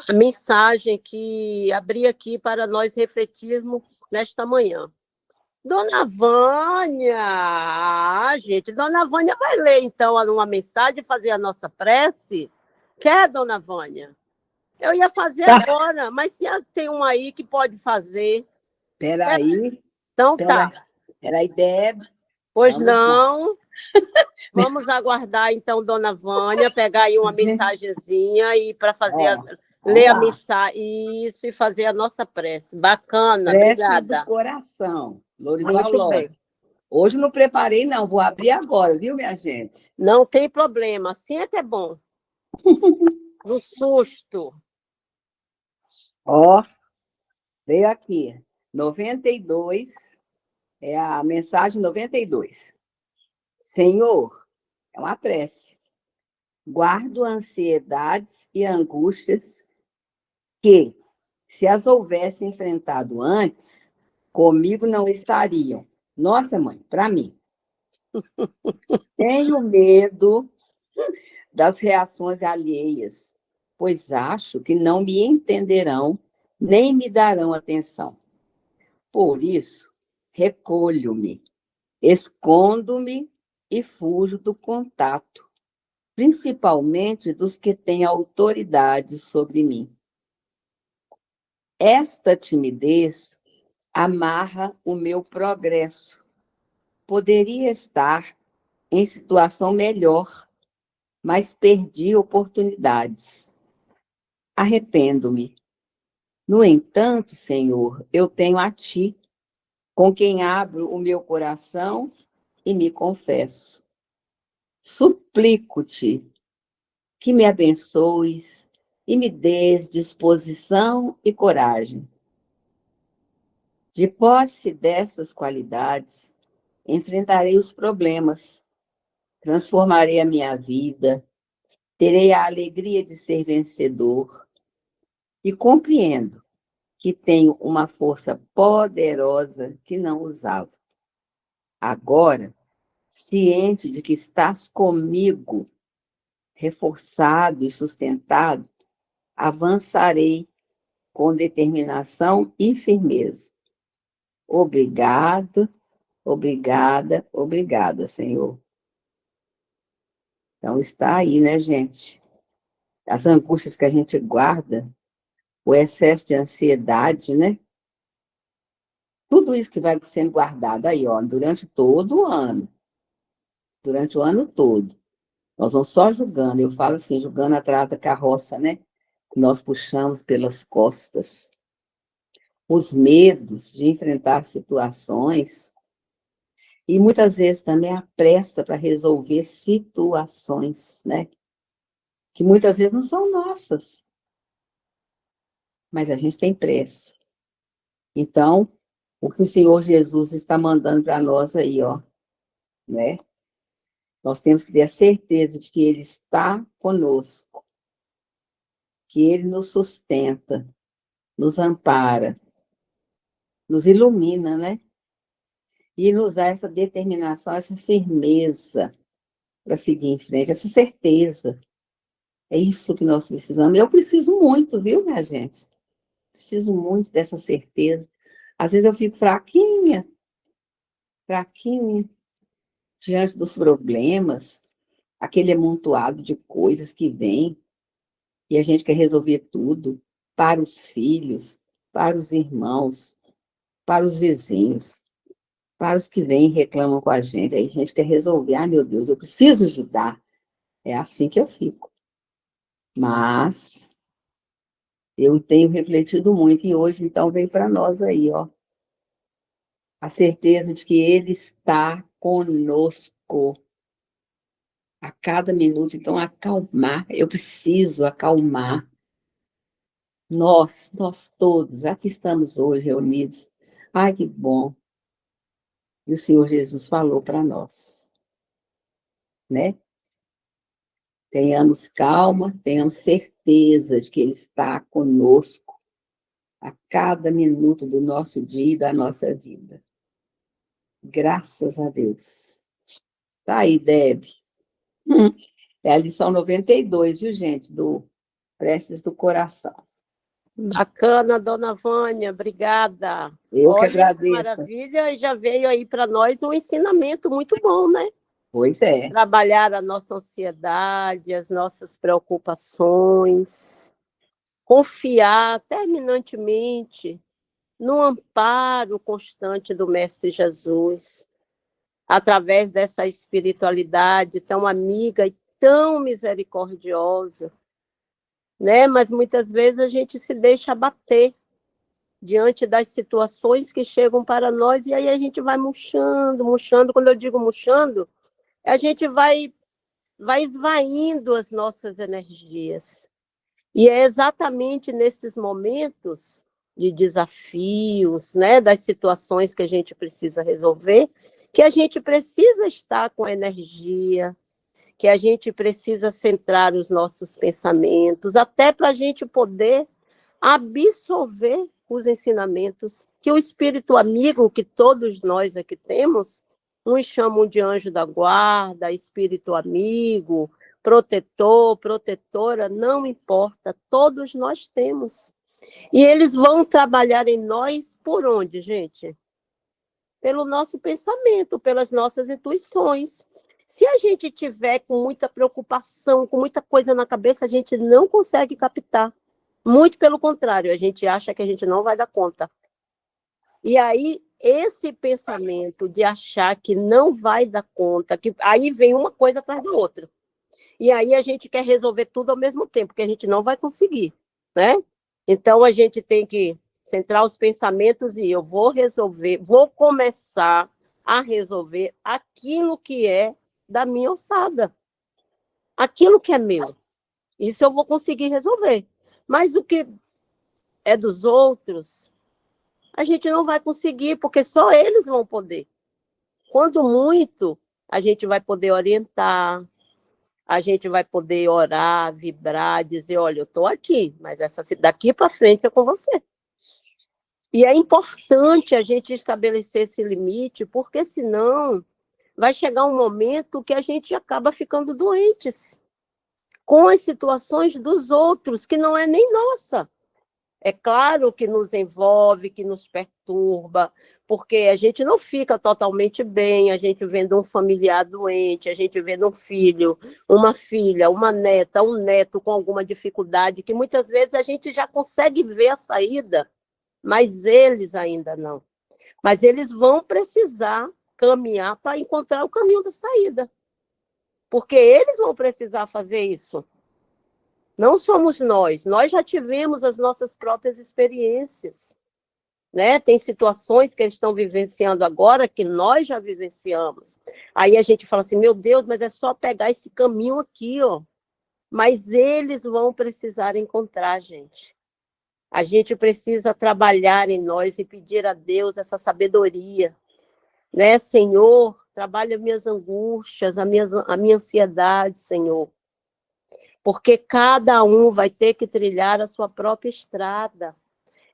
a mensagem que abri aqui para nós refletirmos nesta manhã. Dona Vânia, gente, Dona Vânia vai ler, então, uma mensagem e fazer a nossa prece? Quer, Dona Vânia? Eu ia fazer agora, mas se tem uma aí que pode fazer. Peraí. Então tá. Peraí, Deb. Pois não. Vamos aguardar, então, Dona Vânia, pegar aí uma mensagenzinha e para fazer ler a mensagem isso, e fazer a nossa prece. Bacana, obrigada. Do coração. Lorival Lopes. Hoje não preparei, não. Vou abrir agora, viu, minha gente? Não tem problema. Assim é que é bom. No susto. Veio aqui. 92. É a mensagem 92. Senhor, é uma prece. Guardo ansiedades e angústias que, se as houvesse enfrentado antes, comigo não estariam. Nossa, mãe, para mim. Tenho medo das reações alheias, pois acho que não me entenderão nem me darão atenção. Por isso, recolho-me, escondo-me e fujo do contato, principalmente dos que têm autoridade sobre mim. Esta timidez amarra o meu progresso. Poderia estar em situação melhor, mas perdi oportunidades. Arrependo-me. No entanto, Senhor, eu tenho a Ti, com quem abro o meu coração e me confesso. Suplico-te que me abençoes e me dês disposição e coragem. De posse dessas qualidades, enfrentarei os problemas, transformarei a minha vida, terei a alegria de ser vencedor e compreendo que tenho uma força poderosa que não usava. Agora, ciente de que estás comigo, reforçado e sustentado, avançarei com determinação e firmeza. Obrigado, obrigada, obrigada, Senhor. Então está aí, né, gente? As angústias que a gente guarda, o excesso de ansiedade, né? Tudo isso que vai sendo guardado aí, ó, durante todo o ano. Durante o ano todo. Nós vamos só julgando. Eu falo assim, julgando atrás da carroça, né? Que nós puxamos pelas costas. Os medos de enfrentar situações. E muitas vezes também a pressa para resolver situações, né? Que muitas vezes não são nossas. Mas a gente tem pressa. Então, o que o Senhor Jesus está mandando para nós aí, ó, né? Nós temos que ter a certeza de que Ele está conosco, que Ele nos sustenta, nos ampara, nos ilumina, né? E nos dá essa determinação, essa firmeza para seguir em frente, essa certeza. É isso que nós precisamos. Eu preciso muito, viu, minha gente? Preciso muito dessa certeza. Às vezes eu fico fraquinha, diante dos problemas, aquele amontoado de coisas que vem, e a gente quer resolver tudo para os filhos, para os irmãos, para os vizinhos, para os que vêm e reclamam com a gente. Aí a gente quer resolver. Ah, meu Deus, eu preciso ajudar. É assim que eu fico. Mas eu tenho refletido muito, e hoje, então, vem para nós aí, ó, a certeza de que Ele está conosco a cada minuto. Então, acalmar, eu preciso acalmar. Nós todos, aqui estamos hoje reunidos. Ai, que bom. E o Senhor Jesus falou para nós, né? Tenhamos calma, tenhamos certeza de que Ele está conosco a cada minuto do nosso dia e da nossa vida. Graças a Deus. Tá aí, Deb. É a lição 92, viu, gente? Do Preces do Coração. Bacana, dona Vânia, obrigada. Eu que Olha que agradeço. maravilha, e já veio aí para nós um ensinamento muito bom, né? Pois é. Trabalhar a nossa ansiedade, as nossas preocupações, confiar terminantemente no amparo constante do Mestre Jesus, através dessa espiritualidade tão amiga e tão misericordiosa, né? Mas muitas vezes a gente se deixa abater diante das situações que chegam para nós, e aí a gente vai murchando, murchando. Quando eu digo murchando, a gente vai esvaindo as nossas energias. E é exatamente nesses momentos de desafios, né, das situações que a gente precisa resolver, que a gente precisa estar com energia, que a gente precisa centrar os nossos pensamentos, até para a gente poder absorver os ensinamentos que o Espírito amigo, que todos nós aqui temos, uns chamam de anjo da guarda, Espírito amigo, protetor, protetora, não importa, todos nós temos. E eles vão trabalhar em nós por onde, gente? Pelo nosso pensamento, pelas nossas intuições. Se a gente tiver com muita preocupação, com muita coisa na cabeça, a gente não consegue captar. Muito pelo contrário, a gente acha que a gente não vai dar conta. E aí, esse pensamento de achar que não vai dar conta, que aí vem uma coisa atrás da outra. E aí a gente quer resolver tudo ao mesmo tempo, que a gente não vai conseguir, né? Então, a gente tem que centrar os pensamentos e eu vou resolver, vou começar a resolver aquilo que é da minha alçada, aquilo que é meu. Isso eu vou conseguir resolver. Mas o que é dos outros, a gente não vai conseguir, porque só eles vão poder. Quando muito, a gente vai poder orientar, a gente vai poder orar, vibrar, dizer, olha, eu estou aqui, mas daqui para frente é com você. E é importante a gente estabelecer esse limite, porque senão vai chegar um momento que a gente acaba ficando doentes com as situações dos outros, que não é nem nossa. É claro que nos envolve, que nos perturba, porque a gente não fica totalmente bem, a gente vendo um familiar doente, a gente vendo um filho, uma filha, uma neta, um neto com alguma dificuldade, que muitas vezes a gente já consegue ver a saída, mas eles ainda não. Mas eles vão precisar caminhar para encontrar o caminho da saída, porque eles vão precisar fazer isso. Não somos nós já tivemos as nossas próprias experiências, né? Tem situações que eles estão vivenciando agora que nós já vivenciamos. Aí a gente fala assim, meu Deus, mas é só pegar esse caminho aqui, ó. Mas eles vão precisar encontrar, gente. A gente precisa trabalhar em nós e pedir a Deus essa sabedoria, né? Senhor, trabalha minhas angústias, a minha ansiedade, Senhor. Porque cada um vai ter que trilhar a sua própria estrada,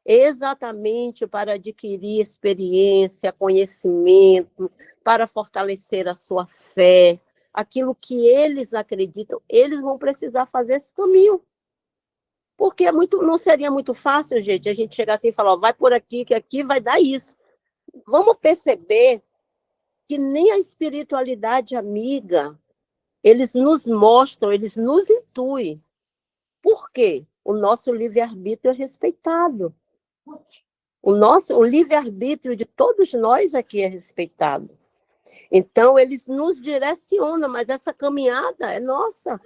exatamente para adquirir experiência, conhecimento, para fortalecer a sua fé, aquilo que eles acreditam, eles vão precisar fazer esse caminho. Porque não seria muito fácil, gente, a gente chegar assim e falar, ó, vai por aqui, que aqui vai dar isso. Vamos perceber que nem a espiritualidade amiga, eles nos mostram, eles nos intuem. Por quê? O nosso livre-arbítrio é respeitado. O livre-arbítrio de todos nós aqui é respeitado. Então, eles nos direcionam, mas essa caminhada é nossa.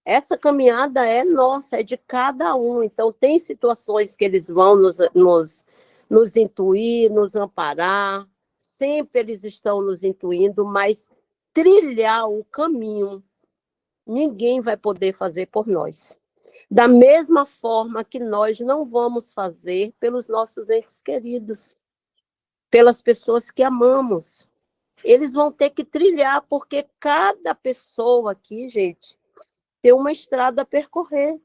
Essa caminhada é nossa, é de cada um. Então, tem situações que eles vão nos intuir, nos amparar. Sempre eles estão nos intuindo, mas trilhar o caminho, ninguém vai poder fazer por nós. Da mesma forma que nós não vamos fazer pelos nossos entes queridos, pelas pessoas que amamos. Eles vão ter que trilhar, porque cada pessoa aqui, gente, tem uma estrada a percorrer.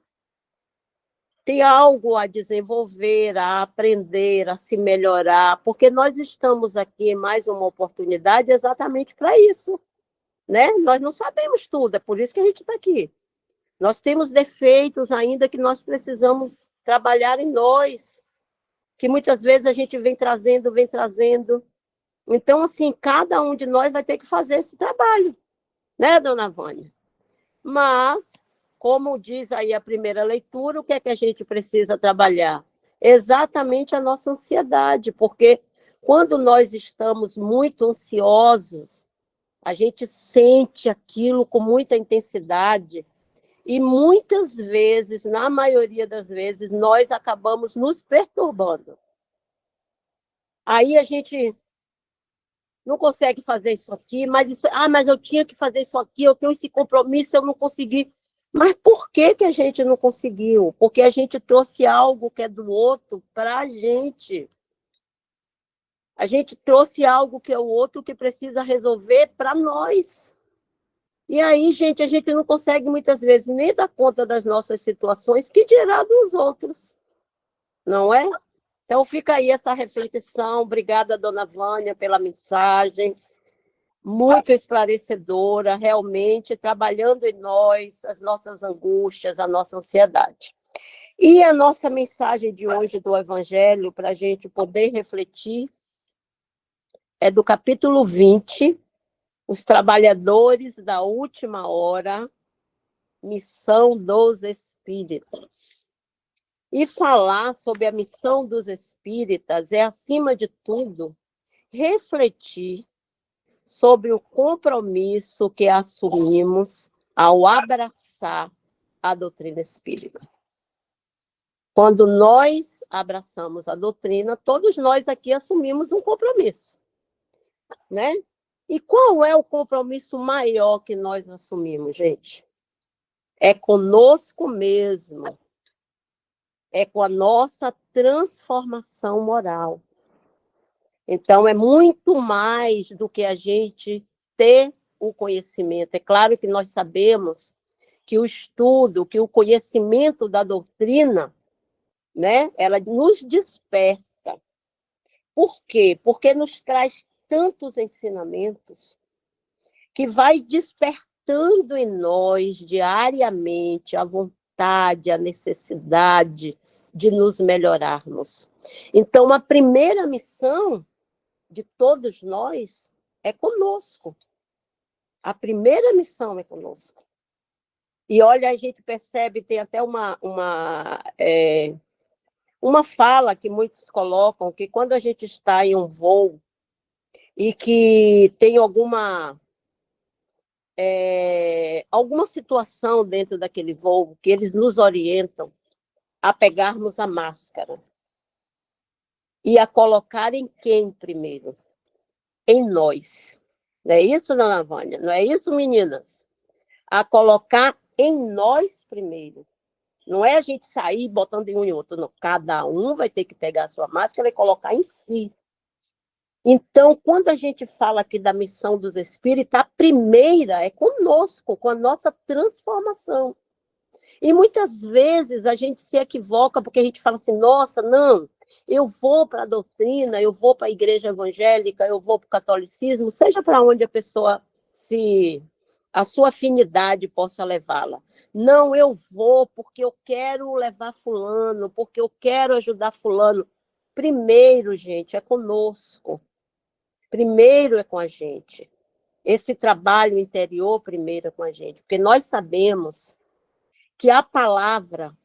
Tem algo a desenvolver, a aprender, a se melhorar, porque nós estamos aqui em mais uma oportunidade exatamente para isso, né? Nós não sabemos tudo, é por isso que a gente está aqui. Nós temos defeitos ainda que nós precisamos trabalhar em nós, que muitas vezes a gente vem trazendo, vem trazendo. Então, assim, cada um de nós vai ter que fazer esse trabalho, né, dona Vânia? Mas, como diz aí a primeira leitura, o que é que a gente precisa trabalhar? Exatamente a nossa ansiedade, porque quando nós estamos muito ansiosos, a gente sente aquilo com muita intensidade e muitas vezes, na maioria das vezes, nós acabamos nos perturbando. Aí a gente não consegue fazer isso aqui, mas eu tinha que fazer isso aqui, eu tenho esse compromisso, eu não consegui. Mas por que que a gente não conseguiu? Porque a gente trouxe algo que é do outro para a gente. A gente trouxe algo que é o outro que precisa resolver para nós. E aí, gente, a gente não consegue muitas vezes nem dar conta das nossas situações, que dirá dos outros, não é? Então fica aí essa reflexão. Obrigada, dona Vânia, pela mensagem. Muito esclarecedora, realmente, trabalhando em nós as nossas angústias, a nossa ansiedade. E a nossa mensagem de hoje do Evangelho, para a gente poder refletir, é do capítulo 20, os trabalhadores da última hora, missão dos espíritas. E falar sobre a missão dos espíritas é, acima de tudo, refletir sobre o compromisso que assumimos ao abraçar a doutrina espírita. Quando nós abraçamos a doutrina, todos nós aqui assumimos um compromisso, né? E qual é o compromisso maior que nós assumimos, gente? É conosco mesmo. É com a nossa transformação moral. Então, é muito mais do que a gente ter o conhecimento. É claro que nós sabemos que o estudo, que o conhecimento da doutrina, né, ela nos desperta. Por quê? Porque nos traz tantos ensinamentos que vai despertando em nós diariamente a vontade, a necessidade de nos melhorarmos. Então, a primeira missão de todos nós é conosco. A primeira missão é conosco. E olha, a gente percebe, tem até uma fala que muitos colocam, que quando a gente está em um voo e que tem alguma situação dentro daquele voo, que eles nos orientam a pegarmos a máscara e a colocar em quem primeiro? Em nós. Não é isso, dona Vânia? Não é isso, meninas? A colocar em nós primeiro. Não é a gente sair botando em um e outro, não. Cada um vai ter que pegar a sua máscara e colocar em si. Então, quando a gente fala aqui da missão dos espíritos, a primeira é conosco, com a nossa transformação. E muitas vezes a gente se equivoca porque a gente fala assim, nossa, não, eu vou para a doutrina, eu vou para a igreja evangélica, eu vou para o catolicismo, seja para onde a pessoa a sua afinidade possa levá-la. Não, eu vou porque eu quero levar fulano, porque eu quero ajudar fulano. Primeiro, gente, é conosco. Primeiro é com a gente. Esse trabalho interior primeiro é com a gente, porque nós sabemos que a palavra,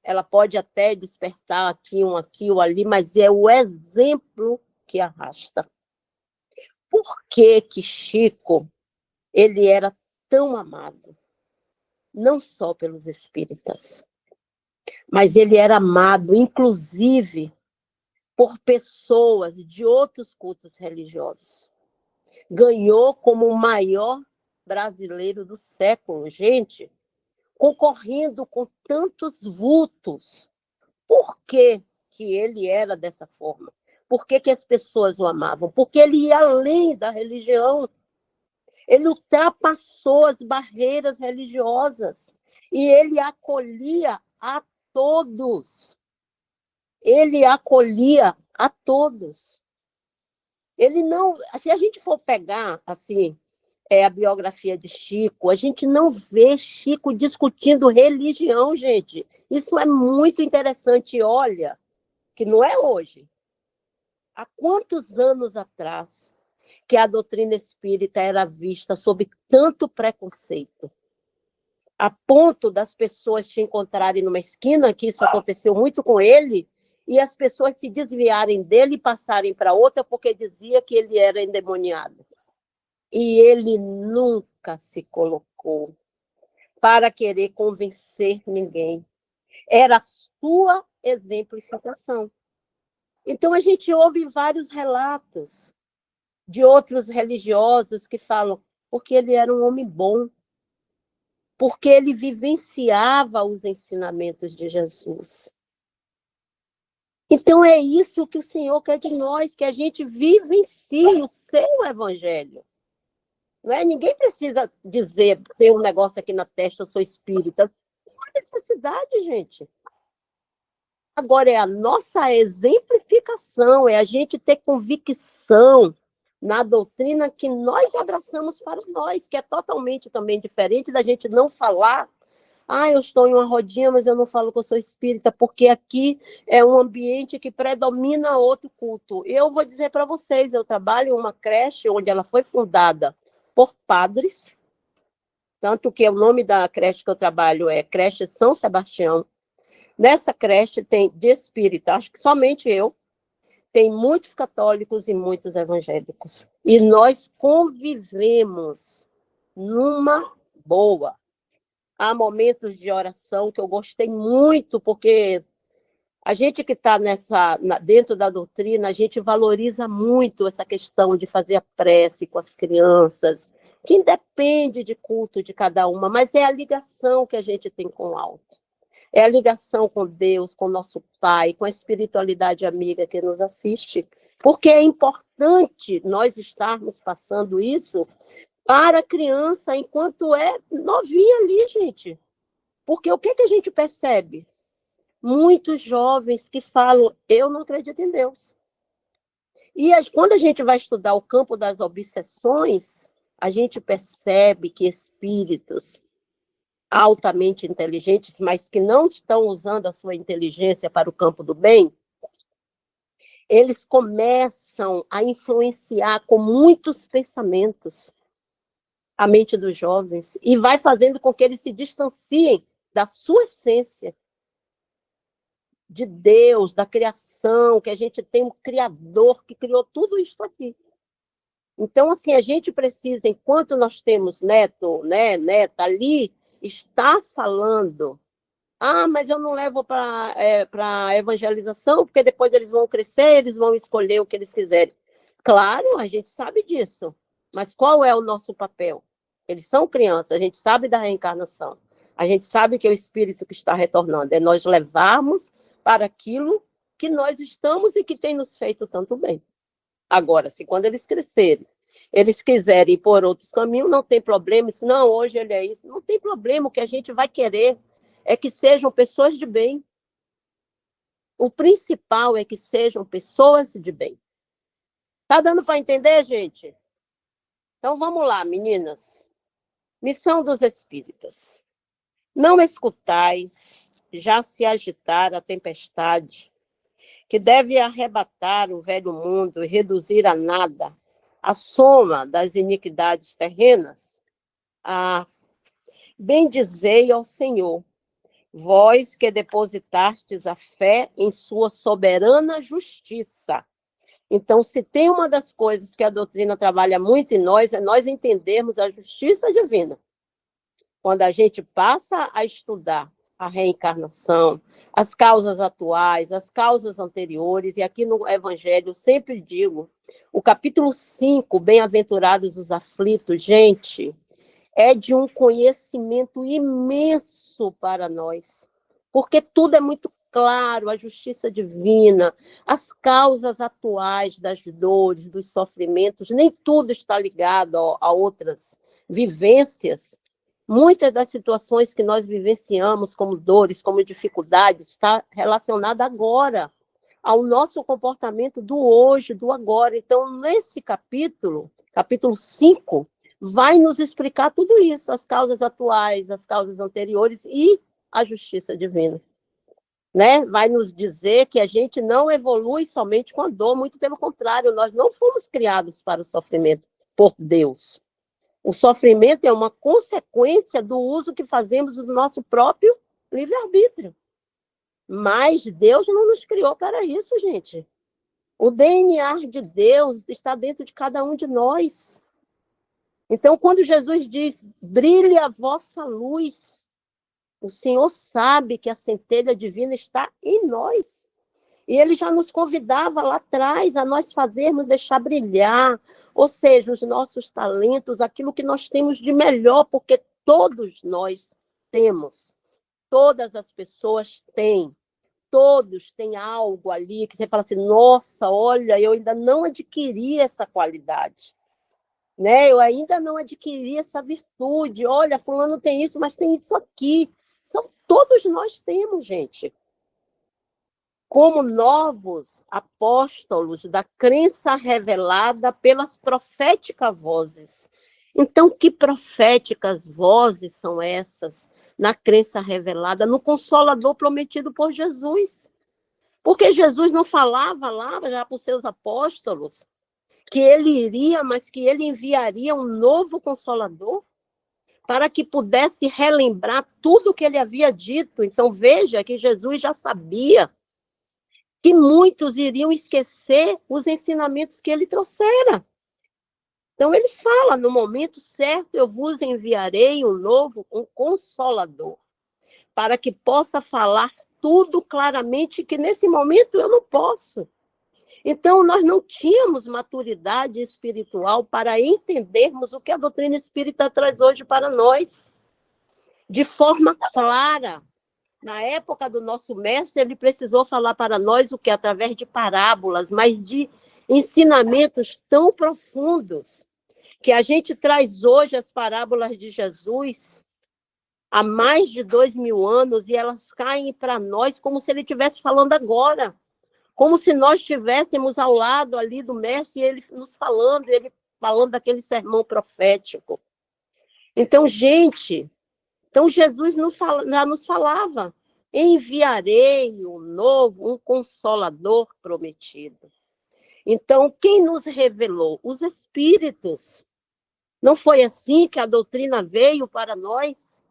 ela pode até despertar aqui ou ali, mas é o exemplo que arrasta. Por que que Chico, ele era tão amado? Não só pelos espíritas, mas ele era amado, inclusive, por pessoas de outros cultos religiosos. Ganhou como o maior brasileiro do século, gente, concorrendo com tantos vultos. Por que que ele era dessa forma? Por que que as pessoas o amavam? Porque ele ia além da religião. Ele ultrapassou as barreiras religiosas e ele acolhia a todos. Ele acolhia a todos. Ele não, se a gente for pegar assim, é a biografia de Chico. A gente não vê Chico discutindo religião, gente. Isso é muito interessante. Olha, que não é hoje. Há quantos anos atrás que a doutrina espírita era vista sob tanto preconceito, a ponto das pessoas te encontrarem numa esquina, que isso aconteceu muito com ele, e as pessoas se desviarem dele e passarem para outra porque dizia que ele era endemoniado. E ele nunca se colocou para querer convencer ninguém. Era a sua exemplificação. Então, a gente ouve vários relatos de outros religiosos que falam porque ele era um homem bom, porque ele vivenciava os ensinamentos de Jesus. Então, é isso que o Senhor quer de nós, que a gente vivencie o seu evangelho. Não é? Ninguém precisa dizer, ter um negócio aqui na testa, eu sou espírita. Não há necessidade, gente. Agora, é a nossa exemplificação, é a gente ter convicção na doutrina que nós abraçamos para nós, que é totalmente também diferente da gente não falar, eu estou em uma rodinha, mas eu não falo que eu sou espírita, porque aqui é um ambiente que predomina outro culto. Eu vou dizer para vocês, eu trabalho em uma creche onde ela foi fundada por padres, tanto que o nome da creche que eu trabalho é Creche São Sebastião. Nessa creche tem de espírita, acho que somente eu, tem muitos católicos e muitos evangélicos. E nós convivemos numa boa. Há momentos de oração que eu gostei muito, porque a gente que está dentro da doutrina, a gente valoriza muito essa questão de fazer a prece com as crianças, que independe de culto de cada uma, mas é a ligação que a gente tem com o alto. É a ligação com Deus, com o nosso Pai, com a espiritualidade amiga que nos assiste. Porque é importante nós estarmos passando isso para a criança enquanto é novinha ali, gente. Porque o que a gente percebe? Muitos jovens que falam, eu não acredito em Deus. E quando a gente vai estudar o campo das obsessões, a gente percebe que espíritos altamente inteligentes, mas que não estão usando a sua inteligência para o campo do bem, eles começam a influenciar com muitos pensamentos a mente dos jovens e vai fazendo com que eles se distanciem da sua essência, de Deus, da criação, que a gente tem um Criador que criou tudo isso aqui. Então, assim, a gente precisa, enquanto nós temos neto, né, neta ali, estar falando, mas eu não levo para evangelização, porque depois eles vão crescer, eles vão escolher o que eles quiserem. Claro, a gente sabe disso, mas qual é o nosso papel? Eles são crianças, a gente sabe da reencarnação, a gente sabe que é o espírito que está retornando, é nós levarmos para aquilo que nós estamos e que tem nos feito tanto bem. Agora, se quando eles crescerem, eles quiserem ir por outros caminhos, não tem problema, isso, não, hoje ele é isso, não tem problema, o que a gente vai querer é que sejam pessoas de bem. O principal é que sejam pessoas de bem. Tá dando para entender, gente? Então, vamos lá, meninas. Missão dos espíritas. Não escutais, já se agitar a tempestade, que deve arrebatar o velho mundo e reduzir a nada a soma das iniquidades terrenas. Bendizei ao Senhor, vós que depositastes a fé em sua soberana justiça. Então, se tem uma das coisas que a doutrina trabalha muito em nós, é nós entendermos a justiça divina. Quando a gente passa a estudar a reencarnação, as causas atuais, as causas anteriores, e aqui no Evangelho eu sempre digo, o capítulo 5, Bem-aventurados os aflitos, gente, é de um conhecimento imenso para nós, porque tudo é muito claro, a justiça divina, as causas atuais das dores, dos sofrimentos, nem tudo está ligado a outras vivências. Muitas das situações que nós vivenciamos como dores, como dificuldades, está relacionada agora ao nosso comportamento do hoje, do agora. Então, nesse capítulo 5, vai nos explicar tudo isso, as causas atuais, as causas anteriores e a justiça divina. Né? Vai nos dizer que a gente não evolui somente com a dor, muito pelo contrário, nós não fomos criados para o sofrimento por Deus. O sofrimento é uma consequência do uso que fazemos do nosso próprio livre-arbítrio. Mas Deus não nos criou para isso, gente. O DNA de Deus está dentro de cada um de nós. Então, quando Jesus diz, brilhe a vossa luz, o Senhor sabe que a centelha divina está em nós. E ele já nos convidava lá atrás a nós fazermos, deixar brilhar, ou seja, os nossos talentos, aquilo que nós temos de melhor, porque todos nós temos, todas as pessoas têm, todos têm algo ali que você fala assim, nossa, olha, eu ainda não adquiri essa qualidade. Né? Eu ainda não adquiri essa virtude. Olha, fulano tem isso, mas tem isso aqui. Todos nós temos, gente. Como novos apóstolos da crença revelada pelas proféticas vozes. Então, que proféticas vozes são essas na crença revelada, no Consolador prometido por Jesus? Porque Jesus não falava lá já para os seus apóstolos que ele iria, mas que ele enviaria um novo Consolador para que pudesse relembrar tudo o que ele havia dito. Então, veja que Jesus já sabia que muitos iriam esquecer os ensinamentos que ele trouxera. Então, ele fala, no momento certo, eu vos enviarei um novo, um Consolador, para que possa falar tudo claramente, que nesse momento eu não posso. Então, nós não tínhamos maturidade espiritual para entendermos o que a doutrina espírita traz hoje para nós, de forma clara. Na época do nosso mestre, ele precisou falar para nós o que? Através de parábolas, mas de ensinamentos tão profundos, que a gente traz hoje as parábolas de Jesus há mais de 2000 anos, e elas caem para nós como se ele estivesse falando agora. Como se nós estivéssemos ao lado ali do mestre, e ele nos falando, ele falando daquele sermão profético. Então, gente, Jesus já nos falava, enviarei um novo, um Consolador prometido. Então, quem nos revelou? Os Espíritos. Não foi assim que a doutrina veio para nós?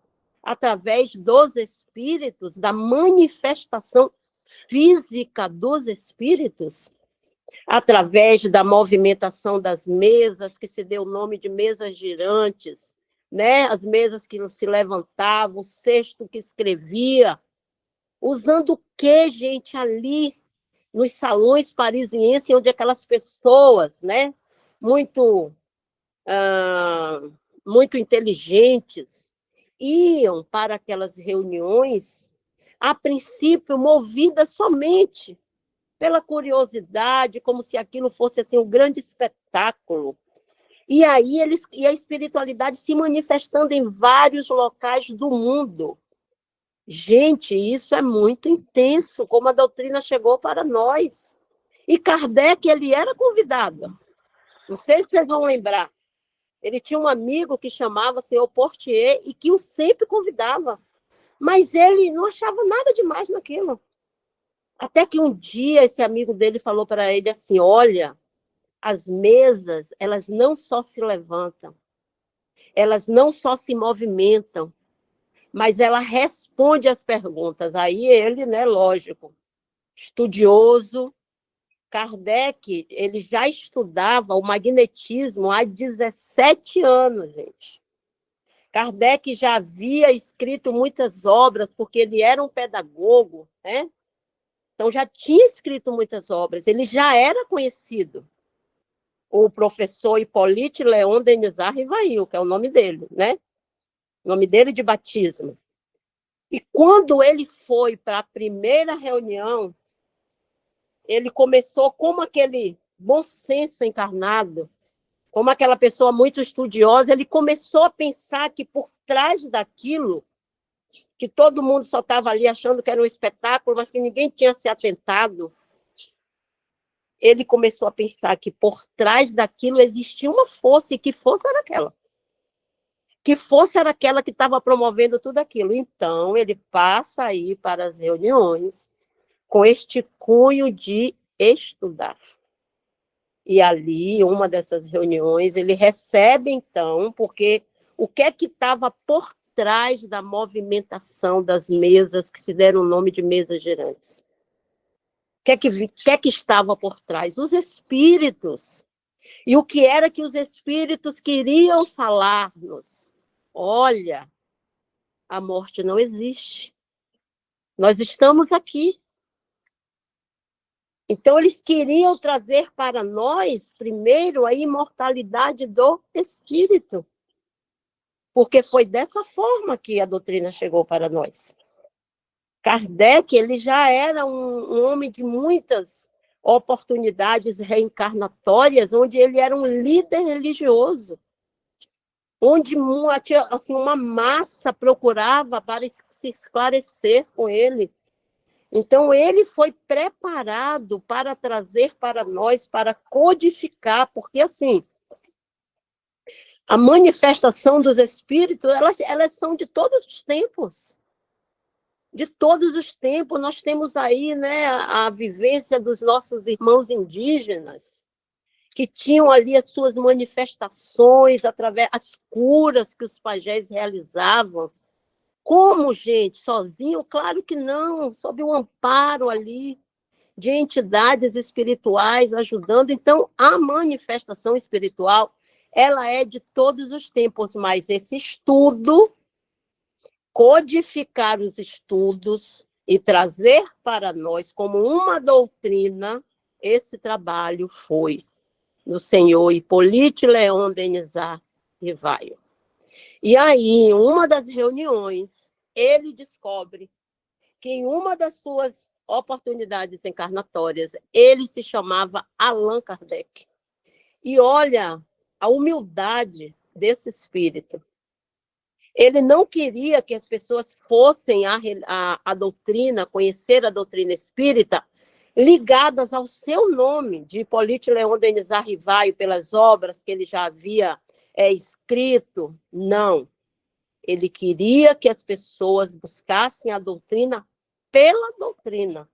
Através dos Espíritos, da manifestação física dos espíritos, através da movimentação das mesas, que se deu o nome de mesas girantes, né? As mesas que se levantavam, o cesto que escrevia, usando o que, gente, ali, nos salões parisienses, onde aquelas pessoas, né, muito inteligentes, iam para aquelas reuniões, a princípio, movida somente pela curiosidade, como se aquilo fosse assim, um grande espetáculo. E aí e a espiritualidade se manifestando em vários locais do mundo. Gente, isso é muito intenso, como a doutrina chegou para nós. E Kardec, ele era convidado. Não sei se vocês vão lembrar. Ele tinha um amigo que chamava Senhor Portier e que o sempre convidava. Mas ele não achava nada demais naquilo. Até que um dia esse amigo dele falou para ele assim, olha, as mesas, elas não só se levantam, elas não só se movimentam, mas ela responde às perguntas. Aí ele, né, lógico, estudioso, Kardec, ele já estudava o magnetismo há 17 anos, gente. Kardec já havia escrito muitas obras, porque ele era um pedagogo, né? Então, já tinha escrito muitas obras, ele já era conhecido. O professor Hippolyte Léon Denisard Rivail, que é o nome dele, né? O nome dele de batismo. E quando ele foi para a primeira reunião, ele começou como aquele bom senso encarnado, como aquela pessoa muito estudiosa, ele começou a pensar que por trás daquilo, que todo mundo só estava ali achando que era um espetáculo, mas que ninguém tinha se atentado, ele começou a pensar que por trás daquilo existia uma força, e que força era aquela? que fosse era aquela que estava promovendo tudo aquilo. Então, ele passa a ir para as reuniões com este cunho de estudar. E ali, uma dessas reuniões, ele recebe, então, porque o que é que estava por trás da movimentação das mesas que se deram o nome de mesas girantes? O que é que estava por trás? Os espíritos. E o que era que os espíritos queriam falar-nos? Olha, a morte não existe. Nós estamos aqui. Então, eles queriam trazer para nós, primeiro, a imortalidade do espírito. Porque foi dessa forma que a doutrina chegou para nós. Kardec, ele já era um homem de muitas oportunidades reencarnatórias, onde ele era um líder religioso, onde assim, uma massa procurava para se esclarecer com ele. Então, ele foi preparado para trazer para nós, para codificar, porque, assim, a manifestação dos espíritos, elas são de todos os tempos. De todos os tempos, nós temos aí, né, a vivência dos nossos irmãos indígenas, que tinham ali as suas manifestações, através as curas que os pajés realizavam. Como, gente, sozinho? Claro que não, sob o amparo ali de entidades espirituais ajudando. Então, a manifestação espiritual, ela é de todos os tempos, mas esse estudo, codificar os estudos e trazer para nós como uma doutrina, esse trabalho foi do senhor Hippolyte Léon Denisard Rivaio. E aí, em uma das reuniões, ele descobre que em uma das suas oportunidades encarnatórias, ele se chamava Allan Kardec. E olha a humildade desse espírito. Ele não queria que as pessoas fossem a doutrina, conhecer a doutrina espírita, ligadas ao seu nome, de Hippolyte Léon Denisard Rivaio, pelas obras que ele já havia escrito. Não. Ele queria que as pessoas buscassem a doutrina pela doutrina.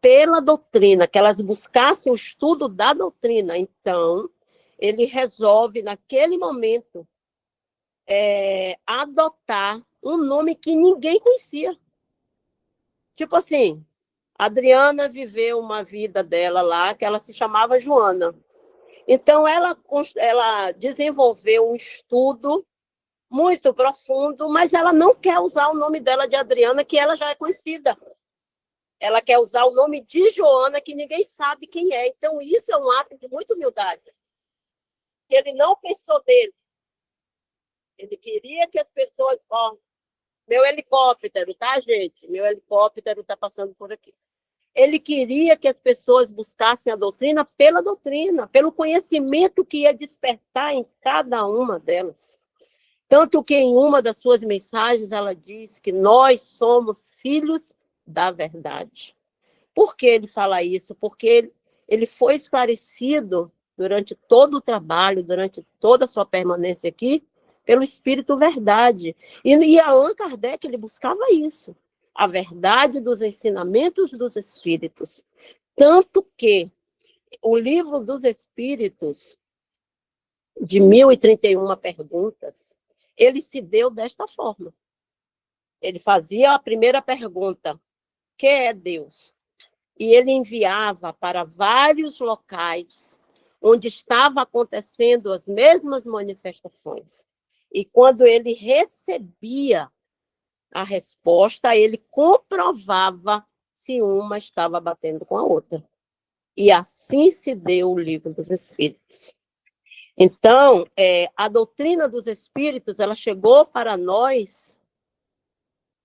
Pela doutrina, que elas buscassem o estudo da doutrina. Então, ele resolve, naquele momento, adotar um nome que ninguém conhecia. Tipo assim, a Adriana viveu uma vida dela lá, que ela se chamava Joana. Então, ela desenvolveu um estudo muito profundo, mas ela não quer usar o nome dela de Adriana, que ela já é conhecida. Ela quer usar o nome de Joana, que ninguém sabe quem é. Então, isso é um ato de muita humildade. Ele não pensou nele. Ele queria que as pessoas... Ó, meu helicóptero, tá, gente? Meu helicóptero está passando por aqui. Ele queria que as pessoas buscassem a doutrina pela doutrina, pelo conhecimento que ia despertar em cada uma delas. Tanto que em uma das suas mensagens ela diz que nós somos filhos da verdade. Por que ele fala isso? Porque ele foi esclarecido durante todo o trabalho, durante toda a sua permanência aqui, pelo Espírito Verdade. E Allan Kardec, ele buscava isso, a verdade dos ensinamentos dos Espíritos. Tanto que o Livro dos Espíritos, de 1031 perguntas, ele se deu desta forma. Ele fazia a primeira pergunta: que é Deus? E ele enviava para vários locais onde estava acontecendo as mesmas manifestações. E quando ele recebia a resposta, ele comprovava se uma estava batendo com a outra. E assim se deu o Livro dos Espíritos. Então, a doutrina dos Espíritos, ela chegou para nós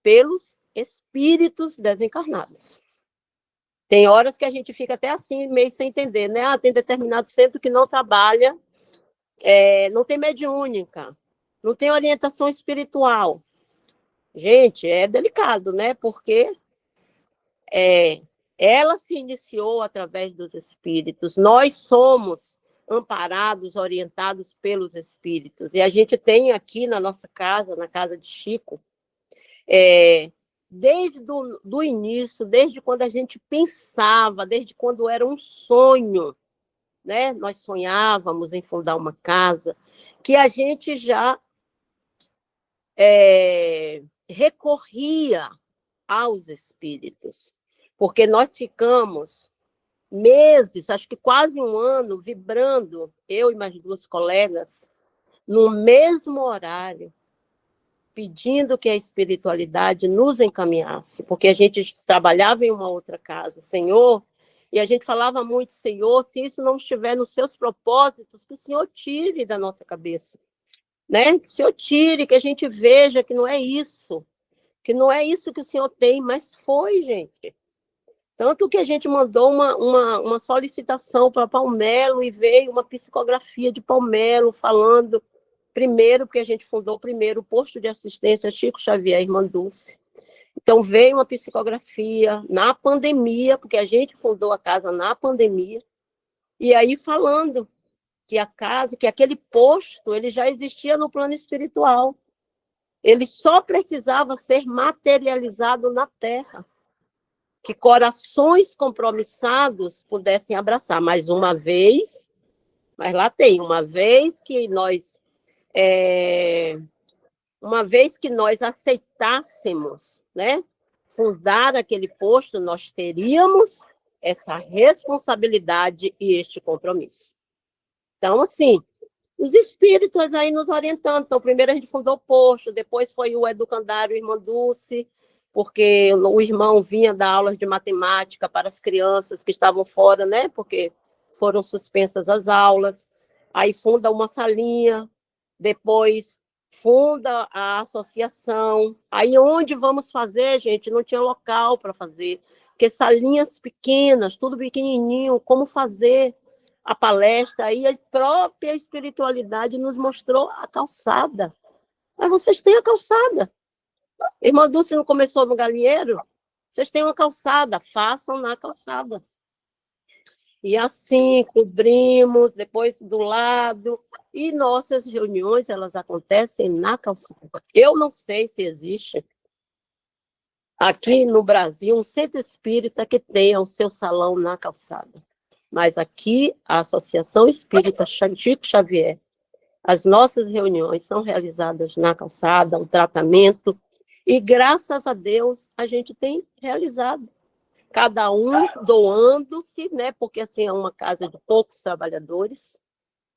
pelos espíritos desencarnados. Tem horas que a gente fica até assim, meio sem entender, né? Tem determinado centro que não trabalha, não tem mediúnica, não tem orientação espiritual. Gente, é delicado, né? Porque ela se iniciou através dos espíritos. Nós somos amparados, orientados pelos espíritos. E a gente tem aqui na nossa casa, na casa de Chico, desde do início, desde quando a gente pensava, desde quando era um sonho, né? Nós sonhávamos em fundar uma casa, que a gente já recorria aos espíritos, porque nós ficamos meses, acho que quase um ano, vibrando, eu e mais duas colegas, no mesmo horário, pedindo que a espiritualidade nos encaminhasse, porque a gente trabalhava em uma outra casa, Senhor, e a gente falava muito, Senhor, se isso não estiver nos seus propósitos, que o Senhor tire da nossa cabeça, né? Que o Senhor tire, que a gente veja que não é isso que o Senhor tem, mas foi, gente. Tanto que a gente mandou uma solicitação para Palmelo e veio uma psicografia de Palmelo falando, primeiro, porque a gente fundou primeiro o posto de assistência Chico Xavier, Irmã Dulce. Então, veio uma psicografia na pandemia, porque a gente fundou a casa na pandemia, e aí falando que a casa, que aquele posto, ele já existia no plano espiritual. Ele só precisava ser materializado na Terra, que corações compromissados pudessem abraçar. Mais uma vez, mas lá tem, uma vez que nós aceitássemos, né, fundar aquele posto, nós teríamos essa responsabilidade e este compromisso. Então, assim, os espíritos aí nos orientando. Então, primeiro a gente fundou o posto, depois foi o educandário Irmã Dulce, porque o irmão vinha dar aulas de matemática para as crianças que estavam fora, né? Porque foram suspensas as aulas. Aí funda uma salinha, depois funda a associação. Aí onde vamos fazer, gente? Não tinha local para fazer, porque salinhas pequenas, tudo pequenininho, como fazer a palestra, aí a própria espiritualidade nos mostrou a calçada. Mas vocês têm a calçada. Irmã Dulce não começou no galinheiro? Vocês têm uma calçada, façam na calçada. E assim, cobrimos, depois do lado, e nossas reuniões, elas acontecem na calçada. Eu não sei se existe aqui no Brasil um centro espírita que tenha o seu salão na calçada. Mas aqui, a Associação Espírita Chico Xavier, as nossas reuniões são realizadas na calçada, o tratamento, e graças a Deus a gente tem realizado. Cada um doando-se, né? Porque assim é uma casa de poucos trabalhadores,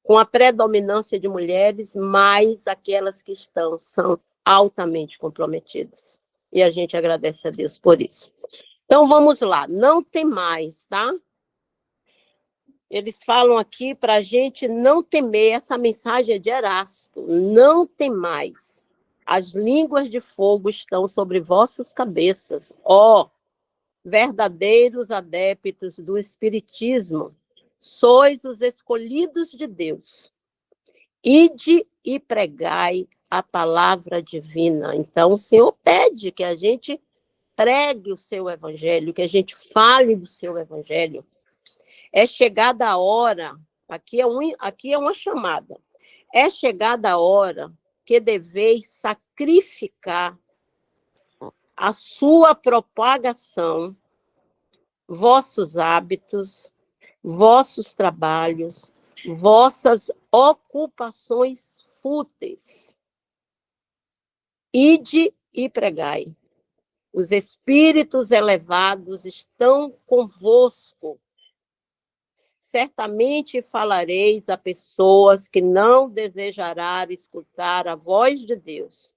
com a predominância de mulheres, mas aquelas que estão são altamente comprometidas. E a gente agradece a Deus por isso. Então vamos lá, não tem mais, tá? Eles falam aqui para a gente não temer, essa mensagem é de Erasto, não temais, as línguas de fogo estão sobre vossas cabeças, ó, verdadeiros adeptos do Espiritismo, sois os escolhidos de Deus, ide e pregai a palavra divina. Então o Senhor pede que a gente pregue o seu evangelho, que a gente fale do seu evangelho. É chegada a hora, aqui é uma chamada, é chegada a hora que deveis sacrificar a sua propagação, vossos hábitos, vossos trabalhos, vossas ocupações fúteis. Ide e pregai. Os espíritos elevados estão convosco. Certamente falareis a pessoas que não desejarão escutar a voz de Deus,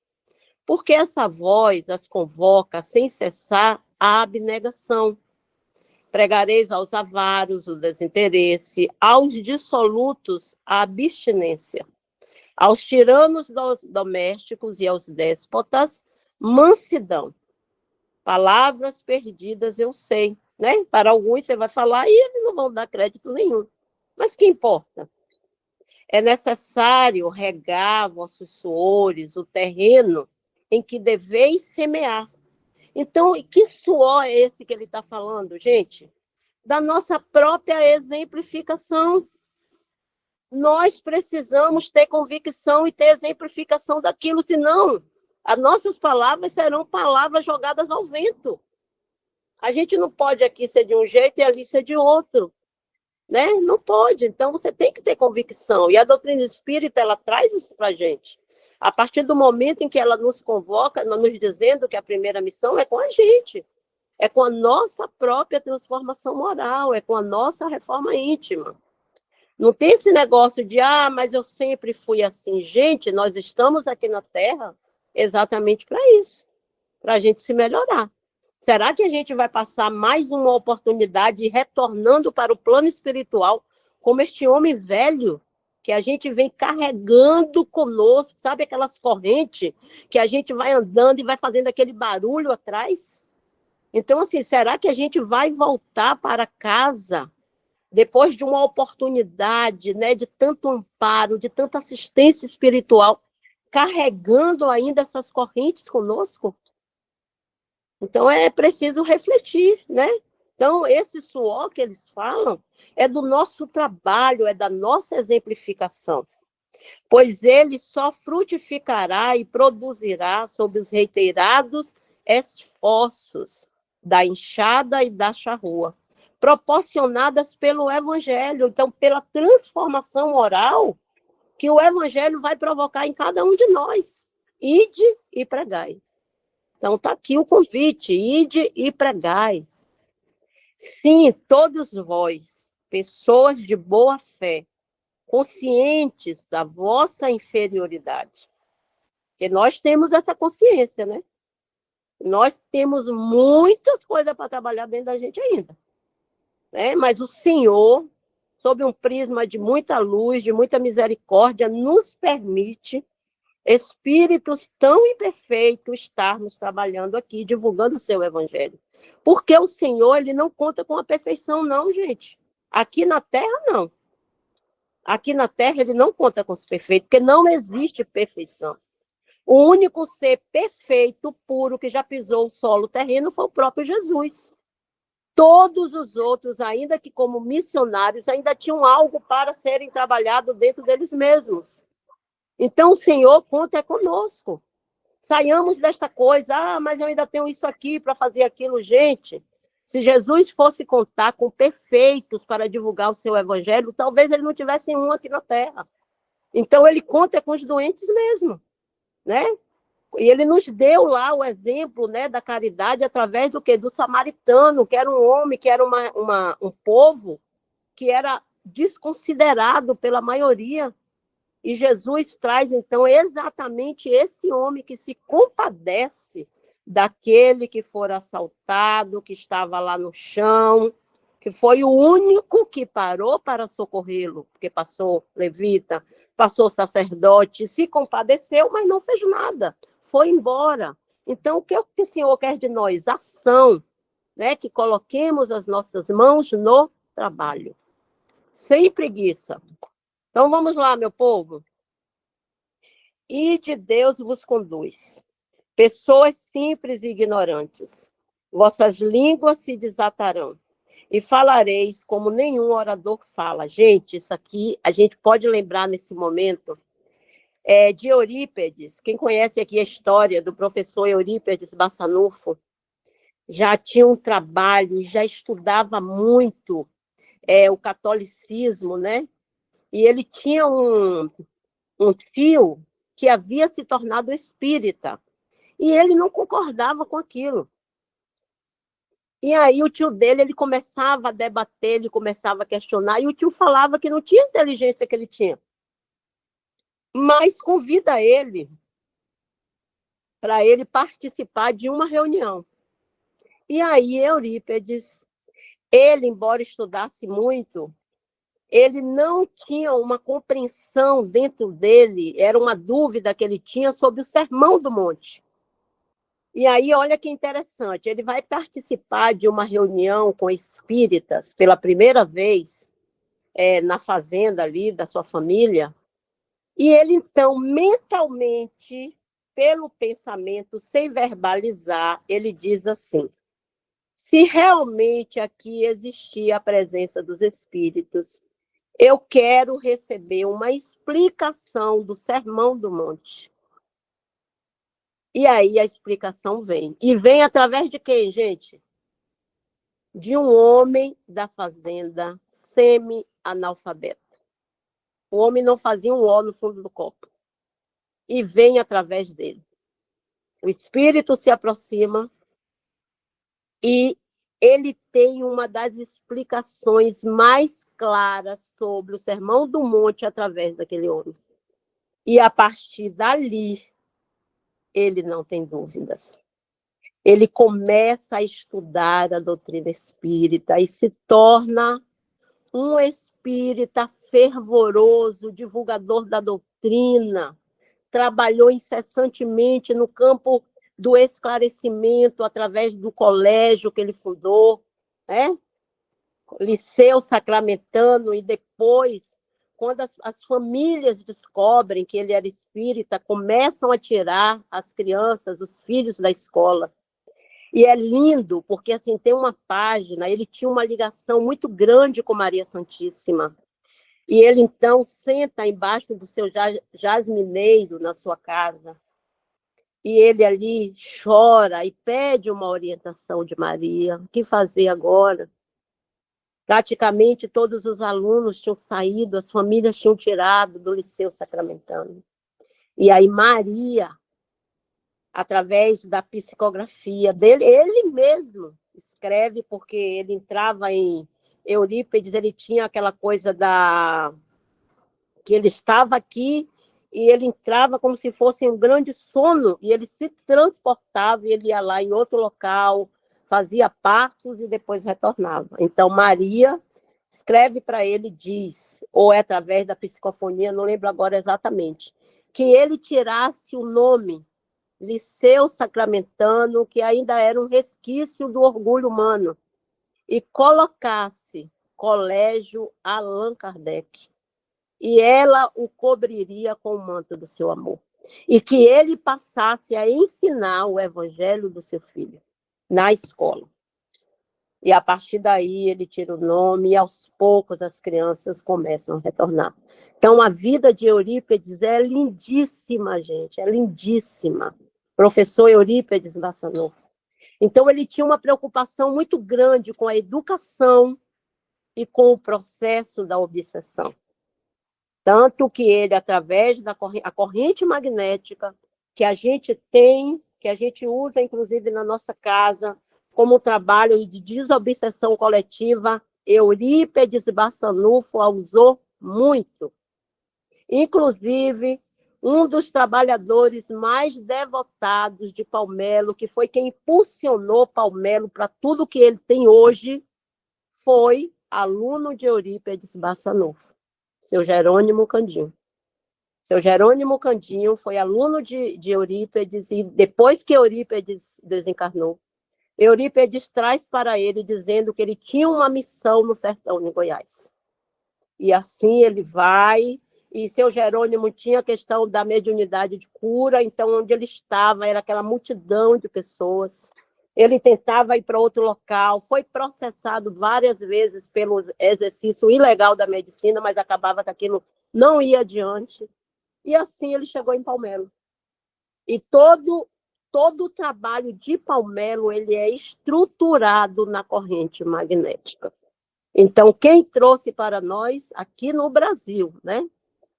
porque essa voz as convoca sem cessar a abnegação. Pregareis aos avaros o desinteresse, aos dissolutos a abstinência, aos tiranos domésticos e aos déspotas mansidão. Palavras perdidas eu sei, né? Para alguns você vai falar e eles não vão dar crédito nenhum. Mas que importa? É necessário regar vossos suores, o terreno em que deveis semear. Então, que suor é esse que ele está falando, gente? Da nossa própria exemplificação. Nós precisamos ter convicção e ter exemplificação daquilo, senão as nossas palavras serão palavras jogadas ao vento. A gente não pode aqui ser de um jeito e ali ser de outro, né? Não pode. Então, você tem que ter convicção. E a doutrina espírita, ela traz isso para a gente. A partir do momento em que ela nos convoca, nos dizendo que a primeira missão é com a gente, é com a nossa própria transformação moral, é com a nossa reforma íntima. Não tem esse negócio de, mas eu sempre fui assim. Gente, nós estamos aqui na Terra exatamente para isso, para a gente se melhorar. Será que a gente vai passar mais uma oportunidade retornando para o plano espiritual como este homem velho que a gente vem carregando conosco, sabe aquelas correntes que a gente vai andando e vai fazendo aquele barulho atrás? Então, assim, será que a gente vai voltar para casa depois de uma oportunidade, né, de tanto amparo, de tanta assistência espiritual, carregando ainda essas correntes conosco? Então, é preciso refletir, né? Então, esse suor que eles falam é do nosso trabalho, é da nossa exemplificação, pois ele só frutificará e produzirá sob os reiterados esforços da enxada e da charrua, proporcionadas pelo Evangelho, então, pela transformação moral que o Evangelho vai provocar em cada um de nós. Ide e pregai. Então, está aqui o convite, ide e pregai. Sim, todos vós, pessoas de boa fé, conscientes da vossa inferioridade. Porque nós temos essa consciência, né? Nós temos muitas coisas para trabalhar dentro da gente ainda, né? Mas o Senhor, sob um prisma de muita luz, de muita misericórdia, nos permite, espíritos tão imperfeitos, estarmos trabalhando aqui, divulgando o seu evangelho. Porque o Senhor, ele não conta com a perfeição, não, gente. Aqui na Terra, não. Aqui na Terra, ele não conta com os perfeitos, porque não existe perfeição. O único ser perfeito, puro, que já pisou o solo terreno foi o próprio Jesus. Todos os outros, ainda que como missionários, ainda tinham algo para serem trabalhado dentro deles mesmos. Então, o Senhor conta conosco. Saiamos desta coisa, mas eu ainda tenho isso aqui para fazer aquilo. Gente, se Jesus fosse contar com perfeitos para divulgar o seu evangelho, talvez ele não tivesse um aqui na Terra. Então, ele conta com os doentes mesmo, né? E ele nos deu lá o exemplo, né, da caridade através do quê? Do samaritano, que era um homem, que era um povo que era desconsiderado pela maioria. E Jesus traz, então, exatamente esse homem que se compadece daquele que for assaltado, que estava lá no chão, que foi o único que parou para socorrê-lo, porque passou levita, passou sacerdote, se compadeceu, mas não fez nada, foi embora. Então, o que o Senhor quer de nós? Ação, né? Que coloquemos as nossas mãos no trabalho, sem preguiça. Então, vamos lá, meu povo. Ide, Deus vos conduz. Pessoas simples e ignorantes, vossas línguas se desatarão e falareis como nenhum orador fala. Gente, isso aqui a gente pode lembrar nesse momento de Eurípides. Quem conhece aqui a história do professor Eurípides Bassanufo, já tinha um trabalho, já estudava muito o catolicismo, né? E ele tinha um tio que havia se tornado espírita, e ele não concordava com aquilo. E aí o tio dele, ele começava a debater, ele começava a questionar, e o tio falava que não tinha a inteligência que ele tinha. Mas convida ele para ele participar de uma reunião. E aí Eurípides, ele, embora estudasse muito, ele não tinha uma compreensão dentro dele, era uma dúvida que ele tinha sobre o Sermão do Monte. E aí, olha que interessante, ele vai participar de uma reunião com espíritas pela primeira vez, na fazenda ali da sua família, e ele, então, mentalmente, pelo pensamento, sem verbalizar, ele diz assim: se realmente aqui existia a presença dos espíritos, eu quero receber uma explicação do Sermão do Monte. E aí a explicação vem. E vem através de quem, gente? De um homem da fazenda semi-analfabeto. O homem não fazia um O no fundo do copo. E vem através dele. O Espírito se aproxima e ele tem uma das explicações mais claras sobre o Sermão do Monte através daquele homem. E a partir dali, ele não tem dúvidas. Ele começa a estudar a doutrina espírita e se torna um espírita fervoroso, divulgador da doutrina, trabalhou incessantemente no campo do esclarecimento através do colégio que ele fundou, né? Liceu Sacramentano, e depois, quando as famílias descobrem que ele era espírita, começam a tirar as crianças, os filhos da escola. E é lindo, porque assim, tem uma página, ele tinha uma ligação muito grande com Maria Santíssima. E ele, então, senta embaixo do seu jasmineiro na sua casa. E ele ali chora e pede uma orientação de Maria. O que fazer agora? Praticamente todos os alunos tinham saído, as famílias tinham tirado do Liceu Sacramentano. E aí Maria, através da psicografia dele, ele mesmo escreve, porque ele entrava em Eurípides, ele tinha aquela coisa que ele estava aqui e ele entrava como se fosse um grande sono, e ele se transportava, e ele ia lá em outro local, fazia partos e depois retornava. Então, Maria escreve para ele, diz, ou é através da psicofonia, não lembro agora exatamente, que ele tirasse o nome Liceu Sacramentano, que ainda era um resquício do orgulho humano, e colocasse Colégio Allan Kardec. E ela o cobriria com o manto do seu amor. E que ele passasse a ensinar o evangelho do seu filho na escola. E a partir daí ele tira o nome e aos poucos as crianças começam a retornar. Então a vida de Eurípides é lindíssima, gente, é lindíssima. Professor Eurípides Bassanufo. Então ele tinha uma preocupação muito grande com a educação e com o processo da obsessão. Tanto que ele, através da corrente magnética, que a gente tem, que a gente usa, inclusive, na nossa casa, como trabalho de desobsessão coletiva, Eurípides Bassanufo a usou muito. Inclusive, um dos trabalhadores mais devotados de Palmelo, que foi quem impulsionou Palmelo para tudo que ele tem hoje, foi aluno de Eurípides Bassanufo. Seu Jerônimo Candinho. Seu Jerônimo Candinho foi aluno de Eurípides, e depois que Eurípides desencarnou, Eurípides traz para ele dizendo que ele tinha uma missão no sertão de Goiás. E assim ele vai, e seu Jerônimo tinha a questão da mediunidade de cura, então onde ele estava era aquela multidão de pessoas. Ele tentava ir para outro local, foi processado várias vezes pelo exercício ilegal da medicina, mas acabava que aquilo não ia adiante. E assim ele chegou em Palmelo. E todo o trabalho de Palmelo ele é estruturado na corrente magnética. Então, quem trouxe para nós aqui no Brasil, né?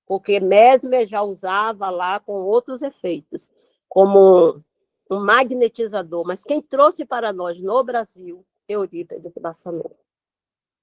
Porque Mesmer já usava lá com outros efeitos, como um magnetizador, mas quem trouxe para nós no Brasil, Eurípides Bassanufo.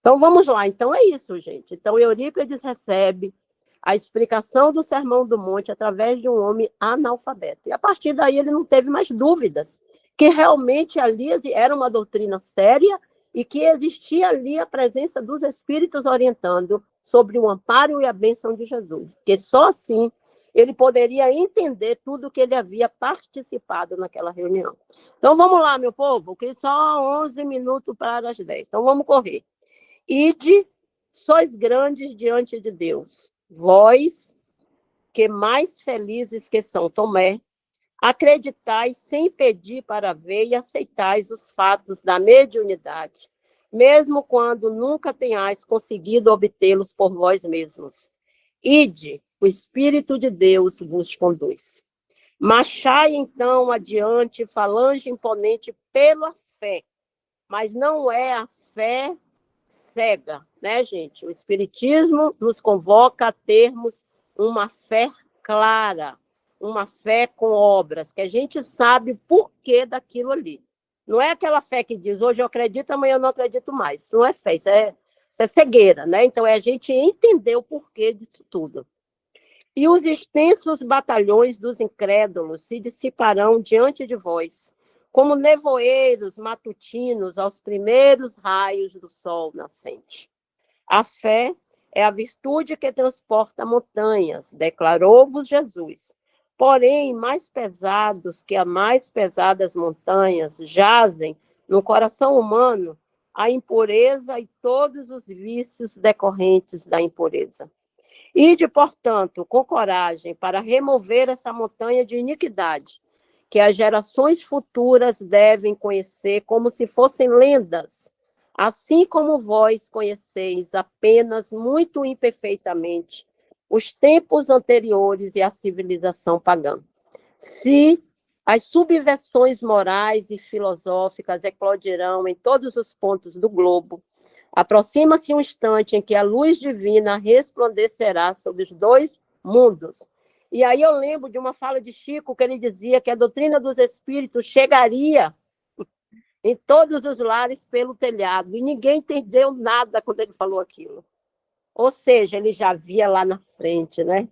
Então, vamos lá. Então, é isso, gente. Então, Eurípides recebe a explicação do Sermão do Monte através de um homem analfabeto. E, a partir daí, ele não teve mais dúvidas que realmente ali era uma doutrina séria e que existia ali a presença dos espíritos orientando sobre o amparo e a bênção de Jesus. Porque só assim ele poderia entender tudo que ele havia participado naquela reunião. Então, vamos lá, meu povo, que só 11 minutos para as 10. Então, vamos correr. Ide, sois grandes diante de Deus. Vós, que mais felizes que São Tomé, acreditais sem pedir para ver e aceitais os fatos da mediunidade, mesmo quando nunca tenhais conseguido obtê-los por vós mesmos. Ide, o Espírito de Deus vos conduz. Marchai, então, adiante, falange imponente pela fé, mas não é a fé cega, né, gente? O Espiritismo nos convoca a termos uma fé clara, uma fé com obras, que a gente sabe o porquê daquilo ali. Não é aquela fé que diz, hoje eu acredito, amanhã eu não acredito mais. Isso não é fé, isso é cegueira, né? Então, é a gente entender o porquê disso tudo. E os extensos batalhões dos incrédulos se dissiparão diante de vós, como nevoeiros matutinos aos primeiros raios do sol nascente. A fé é a virtude que transporta montanhas, declarou-vos Jesus. Porém, mais pesados que as mais pesadas montanhas jazem no coração humano a impureza e todos os vícios decorrentes da impureza. Ide, portanto, com coragem para remover essa montanha de iniquidade, que as gerações futuras devem conhecer como se fossem lendas, assim como vós conheceis apenas muito imperfeitamente os tempos anteriores e a civilização pagã. Se as subversões morais e filosóficas eclodirão em todos os pontos do globo, aproxima-se um instante em que a luz divina resplandecerá sobre os dois mundos. E aí eu lembro de uma fala de Chico, que ele dizia que a doutrina dos espíritos chegaria em todos os lares pelo telhado, e ninguém entendeu nada quando ele falou aquilo. Ou seja, ele já via lá na frente, né?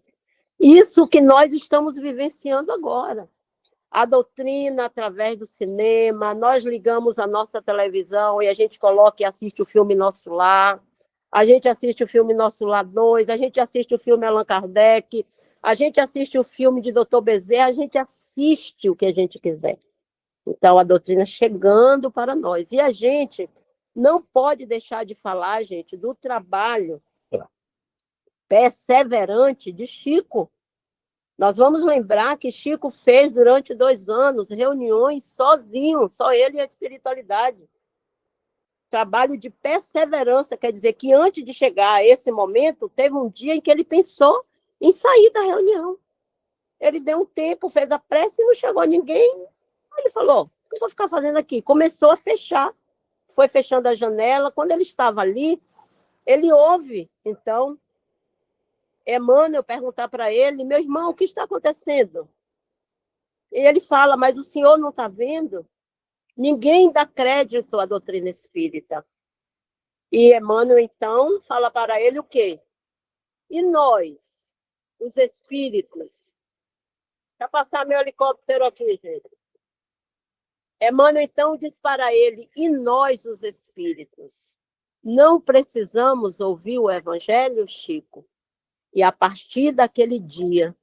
Isso que nós estamos vivenciando agora. A doutrina através do cinema, nós ligamos a nossa televisão e a gente coloca e assiste o filme Nosso Lar, a gente assiste o filme Nosso Lar 2, a gente assiste o filme Allan Kardec, a gente assiste o filme de Dr. Bezerra, a gente assiste o que a gente quiser. Então, a doutrina chegando para nós. E a gente não pode deixar de falar, gente, do trabalho perseverante de Chico. Nós vamos lembrar que Chico fez durante 2 anos reuniões sozinho, só ele e a espiritualidade. Trabalho de perseverança, quer dizer que antes de chegar a esse momento, teve um dia em que ele pensou em sair da reunião. Ele deu um tempo, fez a prece e não chegou ninguém. Ele falou, o que eu vou ficar fazendo aqui? Começou a fechar, foi fechando a janela. Quando ele estava ali, ele ouve, então, Emmanuel perguntar para ele, meu irmão, o que está acontecendo? E ele fala, mas o senhor não está vendo? Ninguém dá crédito à doutrina espírita. E Emmanuel, então, fala para ele o quê? E nós, os espíritos? Deixa passar meu helicóptero aqui, gente. Emmanuel, então, diz para ele, e nós, os espíritos? Não precisamos ouvir o evangelho, Chico? E a partir daquele dia,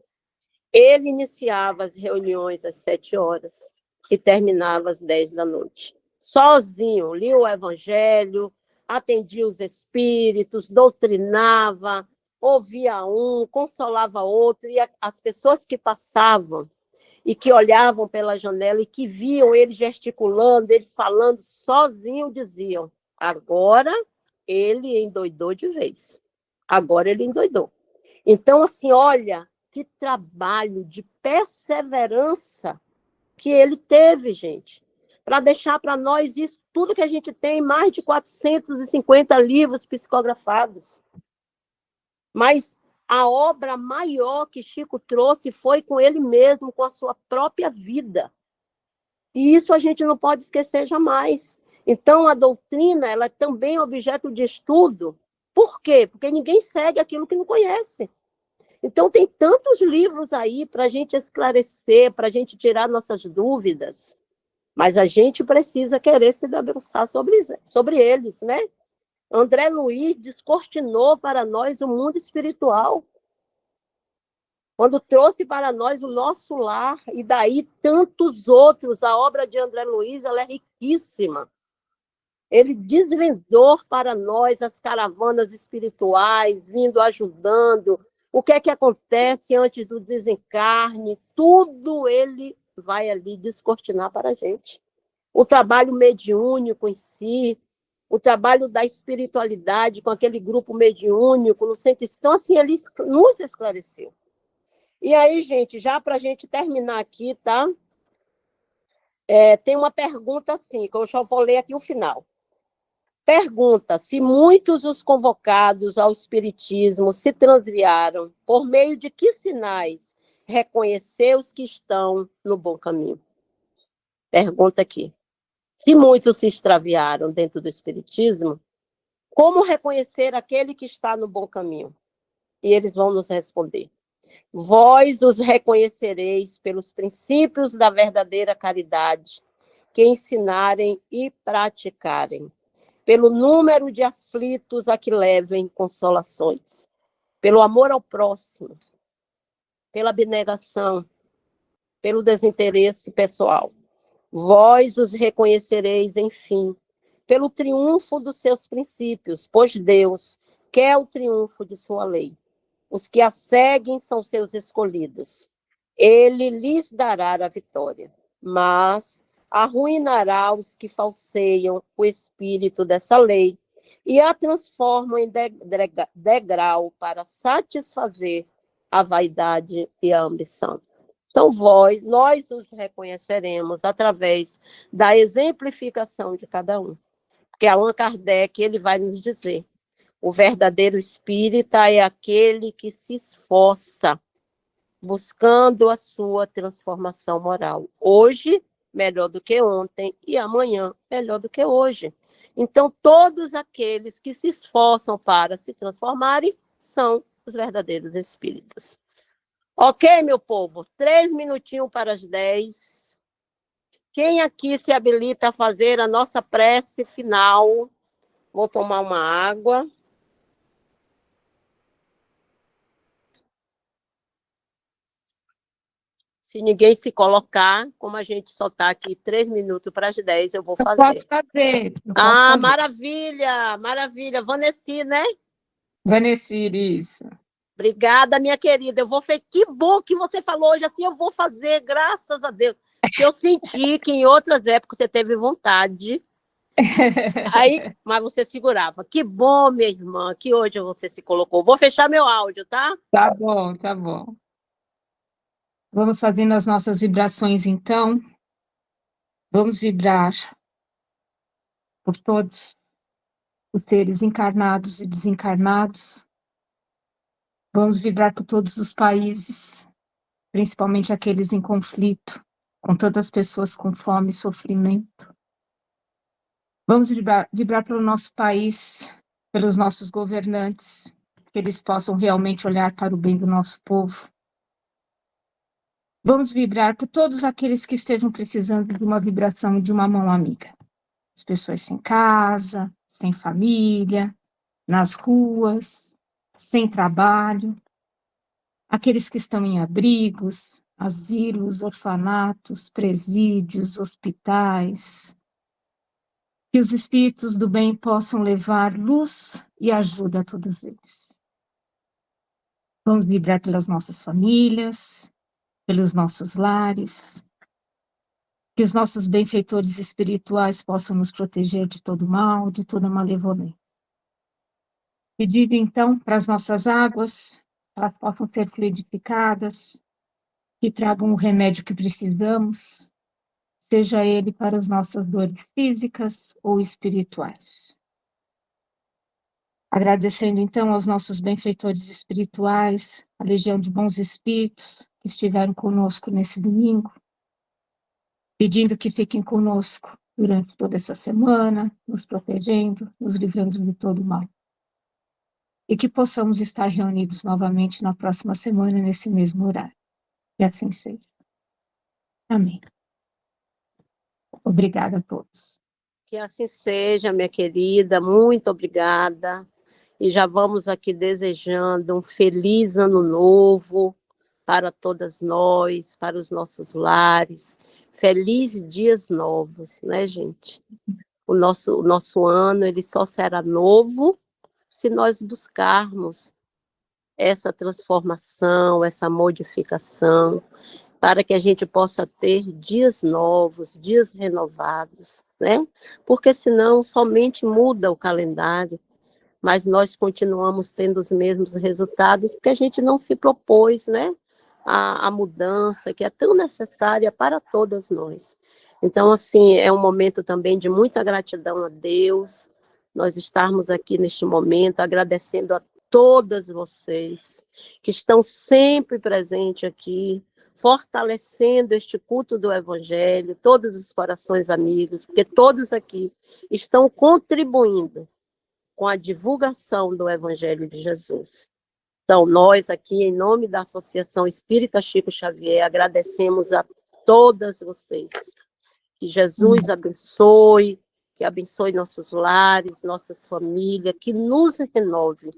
ele iniciava as reuniões às 7 horas e terminava às 10 da noite. Sozinho, lia o evangelho, atendia os espíritos, doutrinava, ouvia um, consolava outro, e as pessoas que passavam e que olhavam pela janela e que viam ele gesticulando, ele falando sozinho, diziam, agora ele endoidou de vez. Agora ele endoidou. Então, assim, olha, que trabalho de perseverança que ele teve, gente, para deixar para nós isso, tudo que a gente tem, mais de 450 livros psicografados. Mas a obra maior que Chico trouxe foi com ele mesmo, com a sua própria vida. E isso a gente não pode esquecer jamais. Então, a doutrina, ela é também objeto de estudo. Por quê? Porque ninguém segue aquilo que não conhece. Então, tem tantos livros aí para a gente esclarecer, para a gente tirar nossas dúvidas, mas a gente precisa querer se debruçar sobre eles, né? André Luiz descortinou para nós o mundo espiritual, quando trouxe para nós o Nosso Lar, e daí tantos outros. A obra de André Luiz, ela é riquíssima. Ele desvendou para nós as caravanas espirituais, vindo ajudando, o que é que acontece antes do desencarne, tudo ele vai ali descortinar para a gente. O trabalho mediúnico em si, o trabalho da espiritualidade com aquele grupo mediúnico no centro. Então, assim, ele nos esclareceu. E aí, gente, já para a gente terminar aqui, tá? Tem uma pergunta assim, que eu já vou ler aqui o final. Pergunta se muitos os convocados ao espiritismo se transviaram, por meio de que sinais reconhecer os que estão no bom caminho? Pergunta aqui. Se muitos se extraviaram dentro do espiritismo, como reconhecer aquele que está no bom caminho? E eles vão nos responder. Vós os reconhecereis pelos princípios da verdadeira caridade, que ensinarem e praticarem, pelo número de aflitos a que levem consolações, pelo amor ao próximo, pela abnegação, pelo desinteresse pessoal. Vós os reconhecereis, enfim, pelo triunfo dos seus princípios, pois Deus quer o triunfo de sua lei. Os que a seguem são seus escolhidos. Ele lhes dará a vitória, mas arruinará os que falseiam o espírito dessa lei e a transformam em degrau para satisfazer a vaidade e a ambição. Então, nós os reconheceremos através da exemplificação de cada um. Porque Allan Kardec, ele vai nos dizer, o verdadeiro espírita é aquele que se esforça buscando a sua transformação moral. Hoje, melhor do que ontem, e amanhã, melhor do que hoje. Então, todos aqueles que se esforçam para se transformarem são os verdadeiros espíritas. Ok, meu povo? 3 minutinhos para as 10. Quem aqui se habilita a fazer a nossa prece final? Vou tomar uma água. Se ninguém se colocar, como a gente só está aqui 3 minutos para as 10, eu vou fazer. Posso fazer. Maravilha, maravilha. Vanessa, né? Vanessa, isso. Obrigada, minha querida. Que bom que você falou hoje, assim eu vou fazer, graças a Deus. Eu senti que em outras épocas você teve vontade, mas você segurava. Que bom, minha irmã, que hoje você se colocou. Vou fechar meu áudio, tá? Tá bom, tá bom. Vamos fazendo as nossas vibrações, então. Vamos vibrar por todos os seres encarnados e desencarnados. Vamos vibrar por todos os países, principalmente aqueles em conflito, com tantas pessoas com fome e sofrimento. Vamos vibrar pelo nosso país, pelos nossos governantes, que eles possam realmente olhar para o bem do nosso povo. Vamos vibrar por todos aqueles que estejam precisando de uma vibração e de uma mão amiga. As pessoas sem casa, sem família, nas ruas, sem trabalho, aqueles que estão em abrigos, asilos, orfanatos, presídios, hospitais. Que os espíritos do bem possam levar luz e ajuda a todos eles. Vamos vibrar pelas nossas famílias, pelos nossos lares, que os nossos benfeitores espirituais possam nos proteger de todo mal, de toda malevolência. Pedindo, então, para as nossas águas, elas possam ser fluidificadas, que tragam o remédio que precisamos, seja ele para as nossas dores físicas ou espirituais. Agradecendo, então, aos nossos benfeitores espirituais, a legião de bons espíritos que estiveram conosco nesse domingo, pedindo que fiquem conosco durante toda essa semana, nos protegendo, nos livrando de todo mal. E que possamos estar reunidos novamente na próxima semana, nesse mesmo horário. Que assim seja. Amém. Obrigada a todos. Que assim seja, minha querida. Muito obrigada. E já vamos aqui desejando um feliz ano novo para todas nós, para os nossos lares. Felizes dias novos, né, gente? O nosso ano ele só será novo se nós buscarmos essa transformação, essa modificação, para que a gente possa ter dias novos, dias renovados, né? Porque senão somente muda o calendário, mas nós continuamos tendo os mesmos resultados, porque a gente não se propôs, né? A mudança que é tão necessária para todas nós. Então, assim, é um momento também de muita gratidão a Deus, nós estarmos aqui neste momento, agradecendo a todas vocês que estão sempre presentes aqui, fortalecendo este culto do Evangelho, todos os corações amigos, porque todos aqui estão contribuindo com a divulgação do Evangelho de Jesus. Então, nós aqui, em nome da Associação Espírita Chico Xavier, agradecemos a todas vocês. Que Jesus abençoe, que abençoe nossos lares, nossas famílias, que nos renove